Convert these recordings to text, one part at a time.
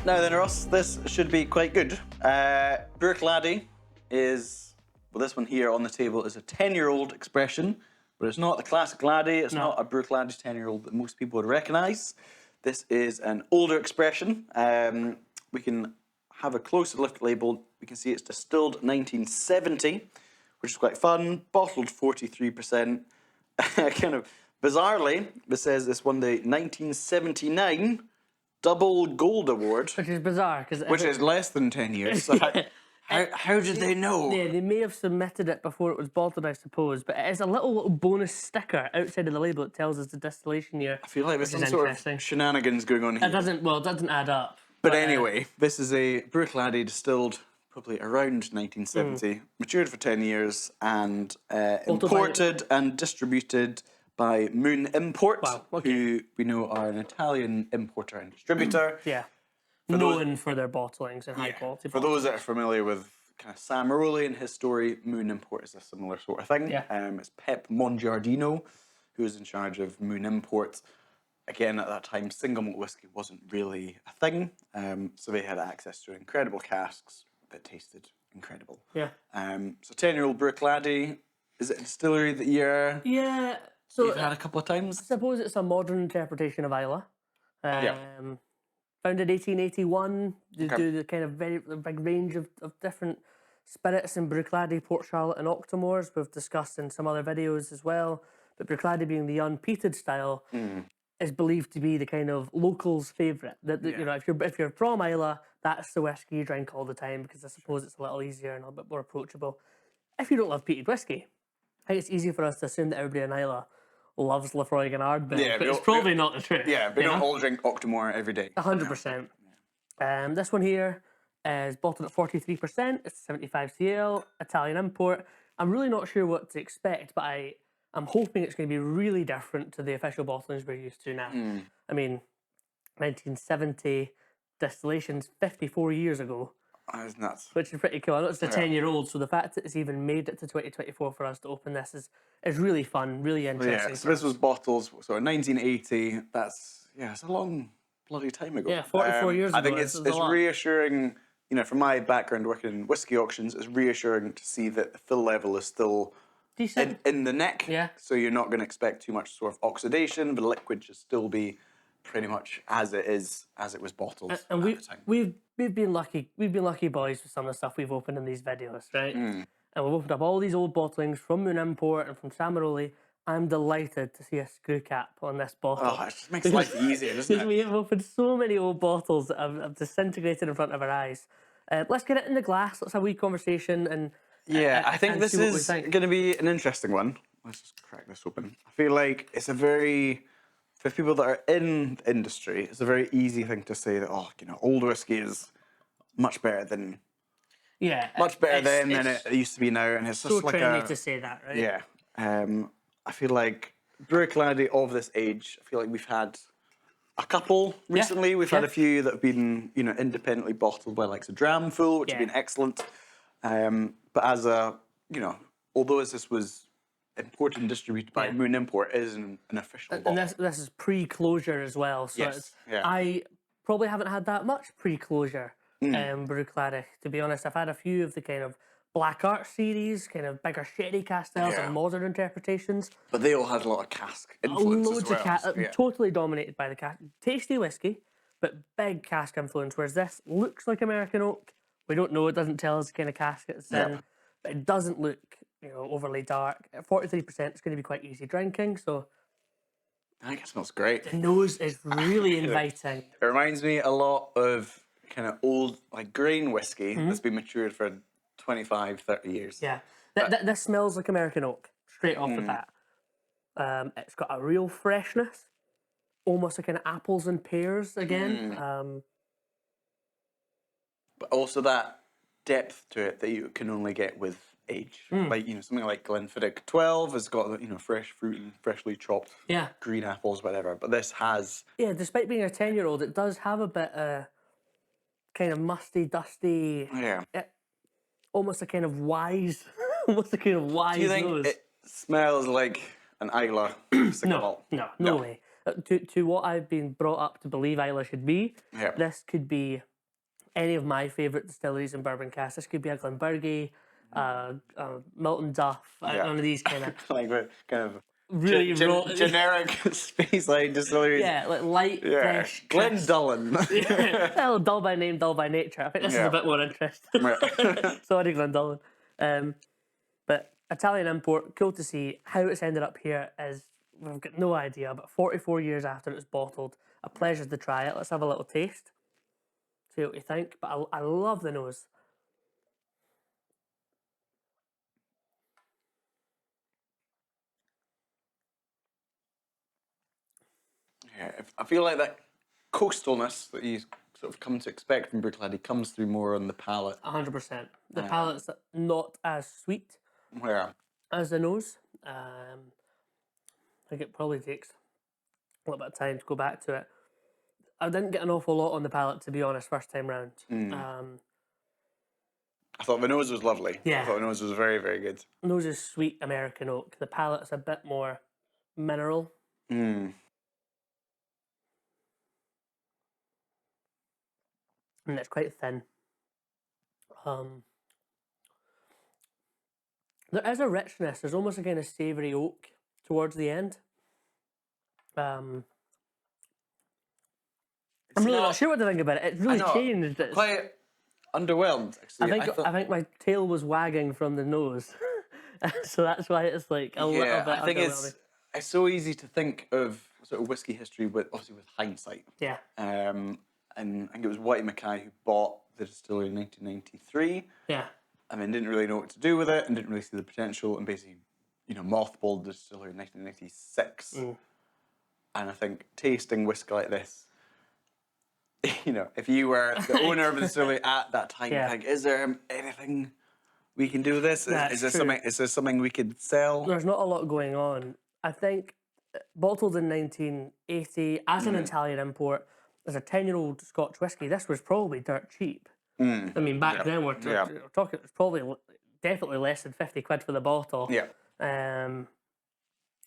Now then, Ross, this should be quite good. Bruichladdich is, well, this one here on the table is a 10-year-old expression, but it's not the classic Laddie. It's not a Bruichladdich 10-year-old that most people would recognise. This is an older expression. We can have a closer look label. We can see it's distilled 1970, which is quite fun. Bottled 43%. Kind of bizarrely, this says this won the 1979 Double Gold Award. Which is bizarre. Which is less than 10 years. So how did they know? Yeah, they may have submitted it before it was bottled, I suppose, but it is a little bonus sticker outside of the label that tells us the distillation year. I feel like there's some sort of shenanigans going on here. It doesn't add up. But anyway, this is a Bruichladdich distilled probably around 1970, matured for 10 years, and imported and distributed by Moon Import, who we know are an Italian importer and distributor. Yeah. Known for their bottlings and high quality. For those that are familiar with kind of Sam Maroli and his story, Moon Import is a similar sort of thing. Yeah. It's Pep Mongiardino who is in charge of Moon Import. Again, at that time, single malt whiskey wasn't really a thing, so they had access to incredible casks that tasted incredible. Yeah. So 10-year-old Bruichladdich, is it a distillery that you're... Yeah. So you've had a couple of times? I suppose it's a modern interpretation of Islay. Founded 1881, they do the kind of very big range of different spirits in Bruichladdich, Port Charlotte and Octomores. We've discussed in some other videos as well. But Bruichladdich being the unpeated style is believed to be the kind of locals' favourite. You know, if you're from Islay, that's the whiskey you drink all the time because I suppose it's a little easier and a bit more approachable. If you don't love peated whiskey, I think it's easy for us to assume that everybody in Islay loves Lafroig and Ardbeg, but it's probably not the truth. Yeah, we don't all drink Octomore every day. 100%. This one here is bottled at 43%. It's 75 CL, Italian import. I'm really not sure what to expect, but I'm hoping it's going to be really different to the official bottlings we're used to now. I mean, 1970 distillations 54 years ago. That's nuts. Which is pretty cool. I know it's a 10-year-old, so the fact that it's even made it to 2024 for us to open this is really fun, really interesting. Yeah, so this was bottled, so in 1980, it's a long bloody time ago. Yeah, 44 years ago. I think it's reassuring, you know, from my background working in whiskey auctions, it's reassuring to see that the fill level is still decent in the neck. Yeah. So you're not going to expect too much sort of oxidation. The liquid should still be pretty much as it was bottled. And we've been lucky. We've been lucky boys with some of the stuff we've opened in these videos, right? And we've opened up all these old bottlings from Moon Import and from Sam Maroli. I'm delighted to see a screw cap on this bottle. Oh, it just makes life easier, doesn't it? We have opened so many old bottles that have disintegrated in front of our eyes. Let's get it in the glass. Let's have a wee conversation and I think this is going to be an interesting one. Let's just crack this open. I feel like it's for people that are in the industry, it's a very easy thing to say that, old whiskey is much better than than it used to be now, and it's just so like trendy to say that, right? Yeah. I feel like Bruichladdich of this age, I feel like we've had a couple recently. We've had a few that have been, independently bottled by like Dramful, which have been excellent. But as although this was imported and distributed by Moon Import, it is an official bottle. And this is pre-closure as well. So I probably haven't had that much pre-closure Bruichladdich. To be honest, I've had a few of the kind of Black Art series, kind of bigger sherry castels and modern interpretations. But they all had a lot of cask influence loads as well. Of totally dominated by the cask. Tasty whiskey, but big cask influence, whereas this looks like American oak. We don't know, it doesn't tell us the kind of cask it's in, but it doesn't look overly dark. At 43%, it's going to be quite easy drinking, so... I think it smells great. The nose is really inviting. It reminds me a lot of kind of old, like, grain whiskey that's been matured for 25, 30 years. Yeah. This smells like American oak, straight off the bat. It's got a real freshness, almost like kind of apples and pears again. But also that depth to it that you can only get with age. Like, something like Glenfiddich 12 has got, fresh fruit and freshly chopped green apples, whatever. But this has... Yeah, despite being a 10-year-old, it does have a bit of kind of musty, dusty... Yeah. Almost a kind of wise... almost a kind of wise Do you think nose. It smells like an Islay single malt? No way. To what I've been brought up to believe Islay should be, this could be any of my favourite distilleries in bourbon cask. This could be a Glenburgie, Milton Duff, one of these kind of Like kind of really generic space line distilleries. Yeah, like light, fresh, crisp. Glendullen. Well, dull by name, dull by nature. I think this is a bit more interesting. Sorry, Glendullen. But Italian import, cool to see. How it's ended up here is, we've got no idea, but 44 years after it was bottled, a pleasure to try it. Let's have a little taste. See what you think. But I love the nose. Yeah, I feel like that coastalness that you sort of come to expect from Bruichladdich comes through more on the palate. 100%. The palate's not as sweet Yeah. as the nose. I think it probably takes a little bit of time to go back to it. I didn't get an awful lot on the palate, to be honest, first time round. I thought the nose was lovely. Yeah. I thought the nose was very, very good. Nose is sweet American oak. The palate's a bit more mineral. And it's quite thin. There is a richness. There's almost a kind of savoury oak towards the end. I'm really not sure what to think about it. It's really changed. It's quite underwhelmed, actually. I think my tail was wagging from the nose. So that's why it's like a little bit I think underwhelming. it's so easy to think of sort of whiskey history with hindsight. Yeah. And I think it was Whitey Mackay who bought the distillery in 1993. Yeah. I mean, didn't really know what to do with it and didn't really see the potential, and basically, mothballed the distillery in 1996. And I think tasting whiskey like this, if you were the owner of the distillery at that time, you think, is there anything we can do with this? Is there something we could sell? There's not a lot going on. I think bottled in 1980 as an Italian import, as a 10-year-old Scotch whiskey, this was probably dirt cheap. I mean, back then we're talking, it's probably definitely less than 50 quid for the bottle. Yeah.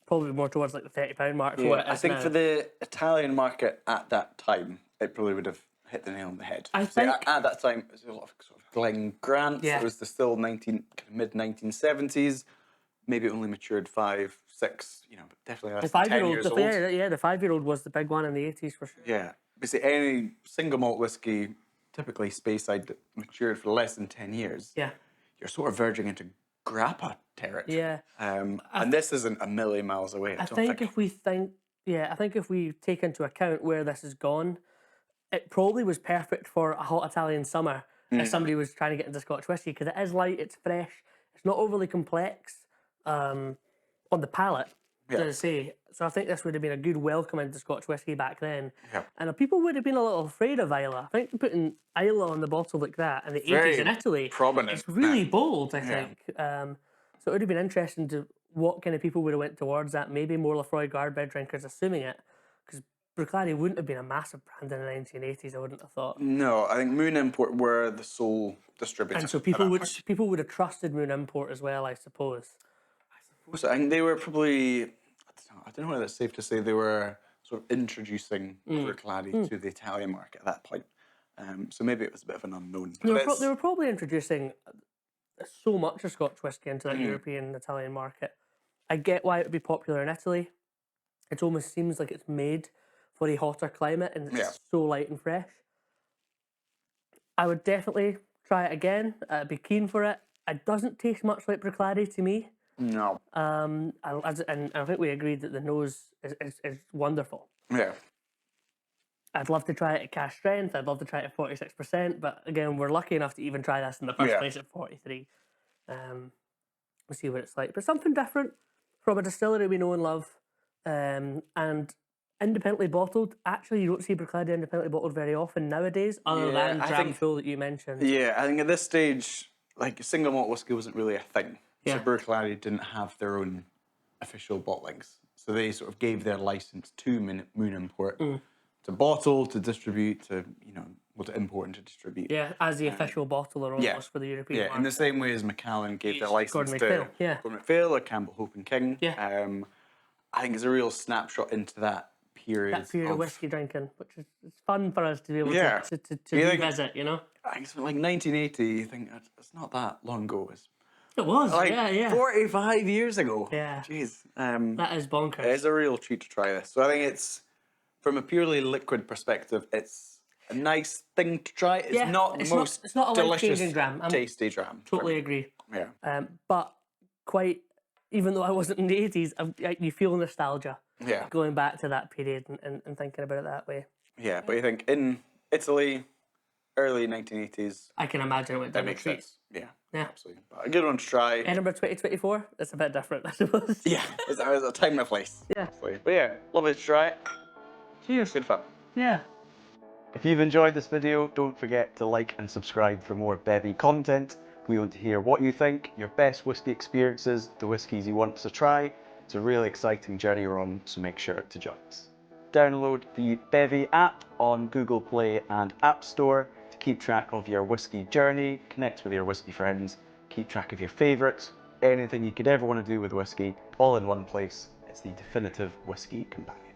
Probably more towards like the £30 mark for what it is I think now. for the Italian market at that time, it probably would have hit the nail on the head. I think at that time, it was a lot of sort of Glen Grant. Yeah. It was still mid-1970s. Maybe it only matured 5, 6, but definitely less than 10 years old. The 5-year-old was the big one in the 80s for sure. Yeah. Basically, any single malt whiskey, typically Speyside, that matured for less than 10 years, you're sort of verging into grappa territory. Yeah. And this isn't a million miles away. I think if we take into account where this has gone, it probably was perfect for a hot Italian summer if somebody was trying to get into Scotch whisky, because it is light, it's fresh, it's not overly complex on the palate, as I say. So I think this would have been a good welcome into Scotch whisky back then. Yeah. And people would have been a little afraid of Islay. I think putting Islay on the bottle like that in the 80s in Italy, it's really bold, I think. So it would have been interesting to what kind of people would have went towards that. Maybe more Lafroy Garbed drinkers assuming it, because Bruichladdich wouldn't have been a massive brand in the 1980s, I wouldn't have thought. No, I think Moon Import were the sole distributor. And so people would have trusted Moon Import as well, I suppose. So I think they were probably, I don't know whether it's safe to say they were sort of introducing Bruichladdich to the Italian market at that point. So maybe it was a bit of an unknown. They were probably introducing so much of Scotch whisky into that European and Italian market. I get why it would be popular in Italy. It almost seems like it's made for a hotter climate and it's so light and fresh. I would definitely try it again. I'd be keen for it. It doesn't taste much like Bruichladdich to me. No. And I think we agreed that the nose is wonderful. Yeah. I'd love to try it at cash strength. I'd love to try it at 46%. But again, we're lucky enough to even try this in the first place at 43. We'll see what it's like. But something different from a distillery we know and love. And independently bottled. Actually, you don't see Bruichladdich independently bottled very often nowadays, other than Dram Full that you mentioned. Yeah, I think at this stage, like, single malt whiskey wasn't really a thing. So Bruichladdich didn't have their own official bottlings. So they sort of gave their license to Moon Import to bottle, to distribute, to, to import and to distribute. Yeah, as the official bottler almost for the European market. Yeah, in the same way as Macallan gave their license to Gordon MacPhail or Campbell Hope and King. Yeah. I think it's a real snapshot into that period. That period of whiskey drinking, which is it's fun for us to be able to revisit, I think it's like 1980. I think it's not that long ago. It's It was, like yeah. 45 years ago. Yeah. Jeez. That is bonkers. It is a real treat to try this. So I think it's, from a purely liquid perspective, it's a nice thing to try. It's not the most it's not a delicious, life-changing dram. tasty dram. Totally agree. Yeah. But quite, even though I wasn't in the 80s, you feel nostalgia. Yeah. Going back to that period and thinking about it that way. Yeah, but you think in Italy, early 1980s, I can imagine it went down that a makes treat. sense. Yeah, Yeah. absolutely. But a good one to try. Edinburgh 2024, it's a bit different, I suppose. Yeah, it's a time and a place. Yeah. But yeah, lovely to try it. Cheers. Good fun. Yeah. If you've enjoyed this video, don't forget to like and subscribe for more Bevvy content. We want to hear what you think, your best whiskey experiences, the whiskies you want us to try. It's a really exciting journey we're on, so make sure to join us. Download the Bevvy app on Google Play and App Store to keep track of your whiskey journey, connect with your whiskey friends, keep track of your favourites, anything you could ever want to do with whiskey, all in one place. It's the definitive whiskey companion.